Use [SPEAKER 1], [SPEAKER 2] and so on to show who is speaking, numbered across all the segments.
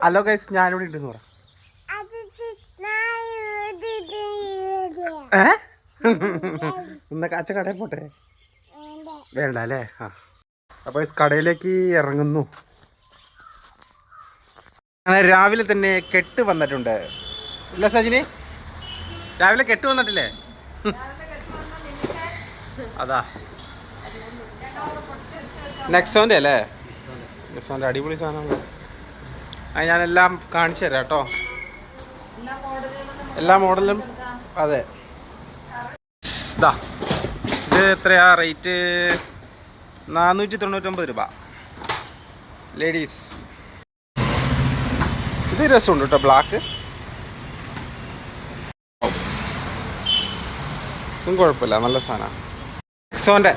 [SPEAKER 1] Hello guys, ഞാനിവിടെ ഉണ്ടെന്ന് പറ. ഇന്നൊക്കെ അച്ഛൻ കടയിൽ പോട്ടെ? വേണ്ട അല്ലേ? ആ, അപ്പോൾ കടയിലേക്ക് ഇറങ്ങുന്നു. അങ്ങനെ രാവിലെ തന്നെ കെട്ട് വന്നിട്ടുണ്ട്. ഇല്ല സജിനി, രാവിലെ കെട്ട് വന്നിട്ടില്ലേ? അതാ നെക്സോൻ്റെ അല്ലേ? നെക്സോൻ്റെ അടിപൊളി സാധനങ്ങൾ. അത് ഞാനെല്ലാം കാണിച്ചു തരാം കേട്ടോ, എല്ലാ മോഡലും. അതെ, ഇതാ ഇത് എത്രയാ റേറ്റ്? 499 രൂപ ലേഡീസ്. ഇത് രസമുണ്ട് കേട്ടോ, ബ്ലാക്ക്. ഇതും കുഴപ്പമില്ല, നല്ല സാധനമാണ്. നെക്സോൻ്റെ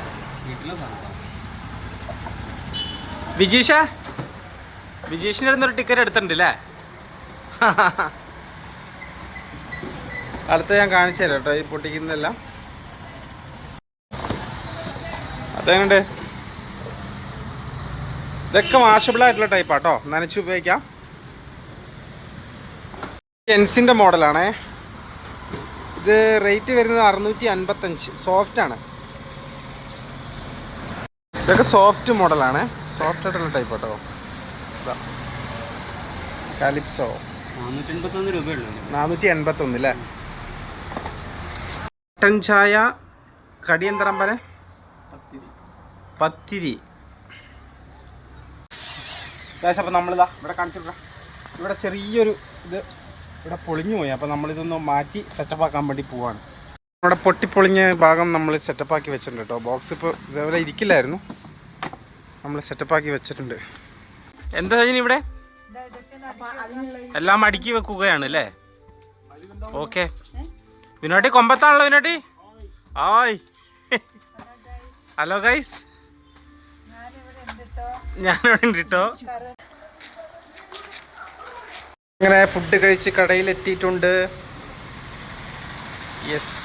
[SPEAKER 1] വിജീഷിൻ്റെ അടുത്തൊരു ടിക്കറ്റ് എടുത്തിട്ടുണ്ട് അല്ലേ? അടുത്ത ഞാൻ കാണിച്ചു തരാം കേട്ടോ, ഈ പൊട്ടിക്കുന്നതെല്ലാം. അതെങ്ങണ്ട് ഇതൊക്കെ വാഷബിളായിട്ടുള്ള ടൈപ്പാട്ടോ, നനച്ച് ഉപയോഗിക്കാം. ജെൻസിൻ്റെ മോഡലാണേ. ഇത് റേറ്റ് വരുന്നത് 655. സോഫ്റ്റാണ്, ഇതൊക്കെ സോഫ്റ്റ് മോഡലാണ്. സോഫ്റ്റ് ആയിട്ടുള്ള ടൈപ്പ് കേട്ടോ. കാലിപ്സോ 481 രൂപയുള്ളൂ. 481 അല്ലേ? മട്ടൻ ചായ, കടിയന്തരമ്പനെ, പത്തിരി. അപ്പോൾ നമ്മളിതാ ഇവിടെ കാണിച്ചിട്ടാ, ഇവിടെ ചെറിയൊരു ഇത് ഇവിടെ പൊളിഞ്ഞു പോയി. അപ്പോൾ നമ്മളിതൊന്ന് മാറ്റി സെറ്റപ്പാക്കാൻ വേണ്ടി പോവാണ്. ഇവിടെ പൊട്ടിപ്പൊളിഞ്ഞ ഭാഗം നമ്മൾ സെറ്റപ്പാക്കി വെച്ചിട്ടുണ്ട് കേട്ടോ. ബോക്സ് ഇപ്പോൾ ഇതേപോലെ ഇരിക്കില്ലായിരുന്നു, നമ്മൾ സെറ്റപ്പാക്കി വെച്ചിട്ടുണ്ട്. എന്താ ഇനി ഇവിടെ എല്ലാം അടുക്കി വെക്കുകയാണ് അല്ലേ? ഓക്കെ, വിനോട്ടി കൊമ്പത്താണല്ലോ വിനോട്ടി. ആയ്, ഹലോ ഗൈസ്, ഞാനിവിടെ ഉണ്ട് കേട്ടോ. അങ്ങനെ ഫുഡ് കഴിച്ച് കടയിൽ എത്തിയിട്ടുണ്ട്. യെസ്,